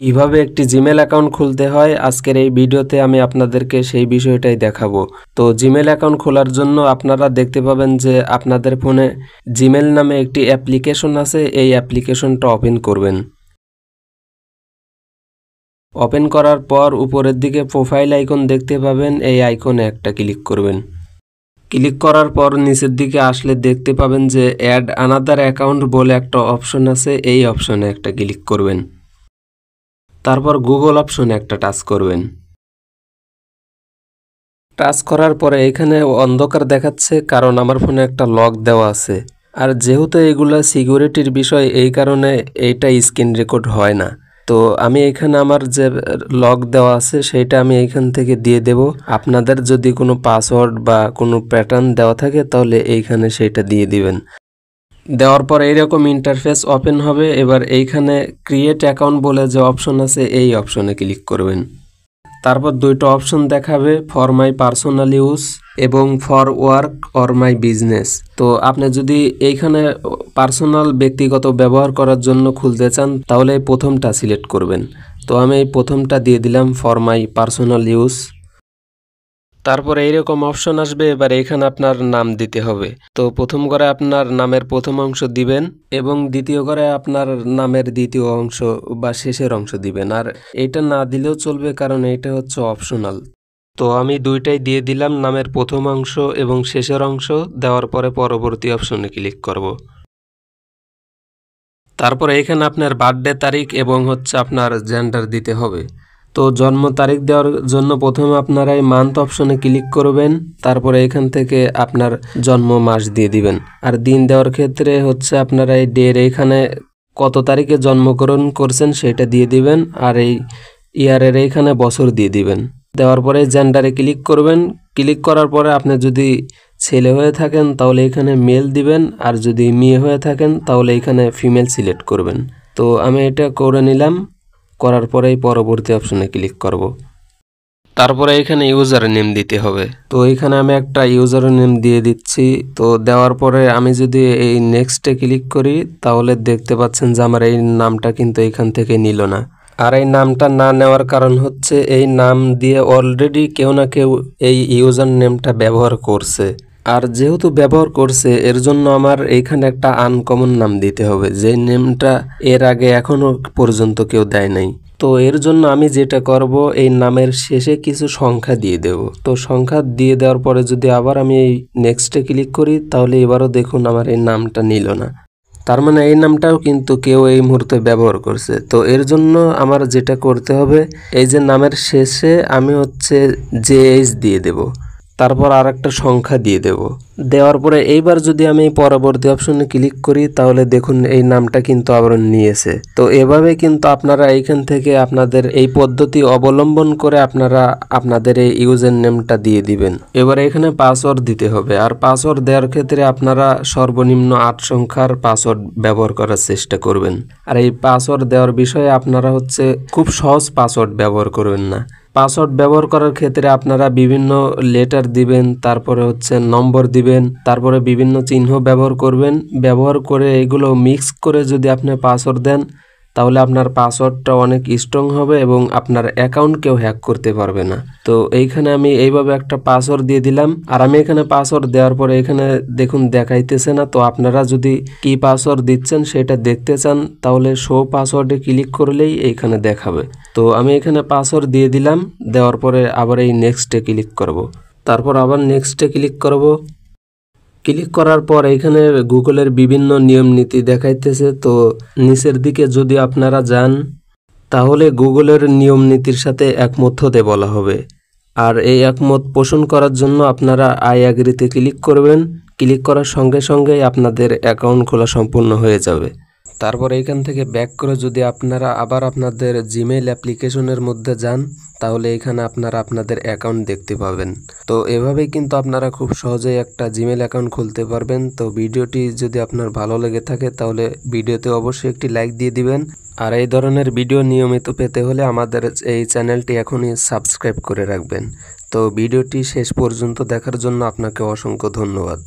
কিভাবে একটি Gmail account খুলতে হয় আজকের এই ভিডিওতে আমি আপনাদেরকে সেই বিষয়টাই দেখাবো। তো জিমেল অ্যাকাউন্ট খোলার জন্য আপনারা দেখতে পাবেন যে আপনাদের ফোনে জিমেল নামে একটি অ্যাপ্লিকেশন আছে, এই অ্যাপ্লিকেশনটা ওপেন করবেন। ওপেন করার পর উপরের দিকে প্রোফাইল আইকন দেখতে পাবেন, এই আইকনে একটা ক্লিক করবেন। ক্লিক করার পর নিচের দিকে আসলে দেখতে পাবেন যে অ্যাড আনাদার অ্যাকাউন্ট বলে একটা অপশন আছে, এই অপশনে একটা ক্লিক করবেন। তারপর গুগল অপশনে একটা টাচ করবেন। টাচ করার পরে এখানে অন্ধকার দেখাচ্ছে, কারণ আমার ফোনে একটা লক দেওয়া আছে। আর যেহেতু এগুলা সিকিউরিটির বিষয়, এই কারণে এইটা স্ক্রিন রেকর্ড হয় না। তো আমি এখানে আমার যে লক দেওয়া আছে সেইটা আমি এইখান থেকে দিয়ে দেব। আপনাদের যদি কোনো পাসওয়ার্ড বা কোনো প্যাটার্ন দেওয়া থাকে তাহলে এইখানে সেইটা দিয়ে দিবেন। দেওয়ার পর এইরকম ইন্টারফেস ওপেন হবে। এবার এইখানে ক্রিয়েট অ্যাকাউন্ট বলে যে অপশন আছে, এই অপশনে ক্লিক করবেন। তারপর দুইটা অপশন দেখাবে, ফর মাই পার্সোনাল ইউজ এবং for work or my business. তো আপনি যদি এইখানে পার্সোনাল ব্যক্তিগত ব্যবহার করার জন্য খুলতে চান তাহলে এই প্রথমটা সিলেক্ট করবেন। তো আমি এই প্রথমটা দিয়ে দিলাম, ফর মাই পার্সোনাল ইউজ। তারপরে এইরকম অপশন আসবে, এবার এখানে আপনার নাম দিতে হবে। তো প্রথম করে আপনার নামের প্রথম অংশ দিবেন এবং দ্বিতীয় করে আপনার নামের দ্বিতীয় অংশ বা শেষের অংশ দিবেন। আর এটা না দিলেও চলবে, কারণ এটা হচ্ছে অপশনাল। তো আমি দুইটাই দিয়ে দিলাম, নামের প্রথম অংশ এবং শেষের অংশ। দেওয়ার পরে পরবর্তী অপশনে ক্লিক করব। তারপরে এখানে আপনার বার্থডে তারিখ এবং হচ্ছে আপনার জেন্ডার দিতে হবে। তো জন্ম তারিখ দেওয়ার জন্য প্রথমে আপনারা এই মান্থ অপশনে ক্লিক করবেন। তারপরে এখান থেকে আপনার জন্ম মাস দিয়ে দিবেন। আর দিন দেওয়ার ক্ষেত্রে হচ্ছে আপনারা এই ডের এখানে কত তারিখে জন্মগ্রহণ করছেন সেটা দিয়ে দিবেন। আর এই ইয়ারের এইখানে বছর দিয়ে দিবেন। দেওয়ার পরে জেন্ডারে ক্লিক করবেন। ক্লিক করার পরে আপনি যদি ছেলে হয়ে থাকেন তাহলে এখানে মেল দিবেন, আর যদি মেয়ে হয়ে থাকেন তাহলে এখানে ফিমেল সিলেক্ট করবেন। তো আমি এটা করে নিলাম। করার পরেই পরবর্তী অপশনে ক্লিক করব। তারপরে এখানে ইউজার নেম দিতে হবে। তো এখানে আমি একটা ইউজার নেম দিয়ে দিচ্ছি। তো দেওয়ার পরে আমি যদি এই নেক্সটে ক্লিক করি তাহলে দেখতে পাচ্ছেন যে আমার এই নামটা কিন্তু এখান থেকে নিল না। আর এই নামটা না নেওয়ার কারণ হচ্ছে এই নাম দিয়ে অলরেডি কেউ না কেউ এই ইউজার নেমটা ব্যবহার করছে। আর যেহেতু ব্যবহার করছে এর জন্য আমার এইখানে একটা আনকমন নাম দিতে হবে, যে নেমটা এর আগে এখনো পর্যন্ত কেউ দেয় নাই। তো এর জন্য আমি যেটা করব, এই নামের শেষে কিছু সংখ্যা দিয়ে দেব। তো সংখ্যা দিয়ে দেওয়ার পরে যদি আবার আমি এই নেক্সটে ক্লিক করি তাহলে এবারও দেখুন আমার এই নামটা নিল না। তার মানে এই নামটাও কিন্তু কেউ এই মুহূর্তে ব্যবহার করছে। তো এর জন্য আমার যেটা করতে হবে, এই যে নামের শেষে আমি হচ্ছে JH দিয়ে দেব। তারপর আর একটা সংখ্যা দিয়ে দেব। দেওয়ার পরে এইবার যদি আমি পরবর্তী অপশনে ক্লিক করি তাহলে দেখুন এই নামটা কিন্তু আবার নিয়েছে। তো এভাবে কিন্তু আপনারা এইখান থেকে আপনাদের এই পদ্ধতি অবলম্বন করে আপনারা আপনাদের এই ইউজার নেমটা দিয়ে দিবেন। এবার এখানে পাসওয়ার্ড দিতে হবে। আর পাসওয়ার্ড দেওয়ার ক্ষেত্রে আপনারা সর্বনিম্ন 8 সংখ্যার পাসওয়ার্ড ব্যবহার করার চেষ্টা করবেন। আর এই পাসওয়ার্ড দেওয়ার বিষয়ে আপনারা হচ্ছে খুব সহজ পাসওয়ার্ড ব্যবহার করবেন না। পাসওয়ার্ড ব্যবহার করার ক্ষেত্রে আপনারা বিভিন্ন লেটার দিবেন, তারপরে হচ্ছে নম্বর দিবেন, তারপরে বিভিন্ন চিহ্ন ব্যবহার করবেন। ব্যবহার করে এগুলো মিক্স করে যদি আপনি পাসওয়ার্ড দেন তাহলে আপনার পাসওয়ার্ডটা অনেক স্ট্রং হবে এবং আপনার অ্যাকাউন্ট কেউ হ্যাক করতে পারবে না। তো এইখানে আমি এইভাবে একটা পাসওয়ার্ড দিয়ে দিলাম। আর আমি এখানে পাসওয়ার্ড দেওয়ার পরে এখানে দেখুন দেখাইতেছে না। তো আপনারা যদি কি পাসওয়ার্ড দিচ্ছেন সেটা দেখতে চান তাহলে শো পাসওয়ার্ডে ক্লিক করলেই এইখানে দেখাবে। তো আমি এখানে পাসওয়ার্ড দিয়ে দিলাম। দেওয়ার পরে আবার এই নেক্সটে ক্লিক করব। তারপর আবার নেক্সটে ক্লিক করব। ক্লিক করার পর এখানে গুগলের বিভিন্ন নিয়ম নীতি দেখাইতেছে। তো নিচের দিকে যদি আপনারা যান তাহলে গুগলের নিয়ম নীতির সাথে একমত হতে বলা হবে। আর এই একমত পোষণ করার জন্য আপনারা আই অ্যাগ্রিতে ক্লিক করবেন। ক্লিক করার সঙ্গে সঙ্গেই আপনাদের অ্যাকাউন্ট খোলা সম্পূর্ণ হয়ে যাবে। তারপর এইখান থেকে ব্যাক করে যদি আপনারা আবার আপনাদের জিমেইল অ্যাপ্লিকেশনের মধ্যে যান তাহলে এখানে আপনারা আপনাদের অ্যাকাউন্ট দেখতে পাবেন। তো এভাবেই কিন্তু আপনারা খুব সহজেই একটা জিমেইল অ্যাকাউন্ট খুলতে পারবেন। তো ভিডিওটি যদি আপনার ভালো লেগে থাকে তাহলে ভিডিওতে অবশ্যই একটি লাইক দিয়ে দিবেন। আর এই ধরনের ভিডিও নিয়মিত পেতে হলে আমাদের এই চ্যানেলটি এখনই সাবস্ক্রাইব করে রাখবেন। তো ভিডিওটি শেষ পর্যন্ত দেখার জন্য আপনাকে অসংখ্য ধন্যবাদ।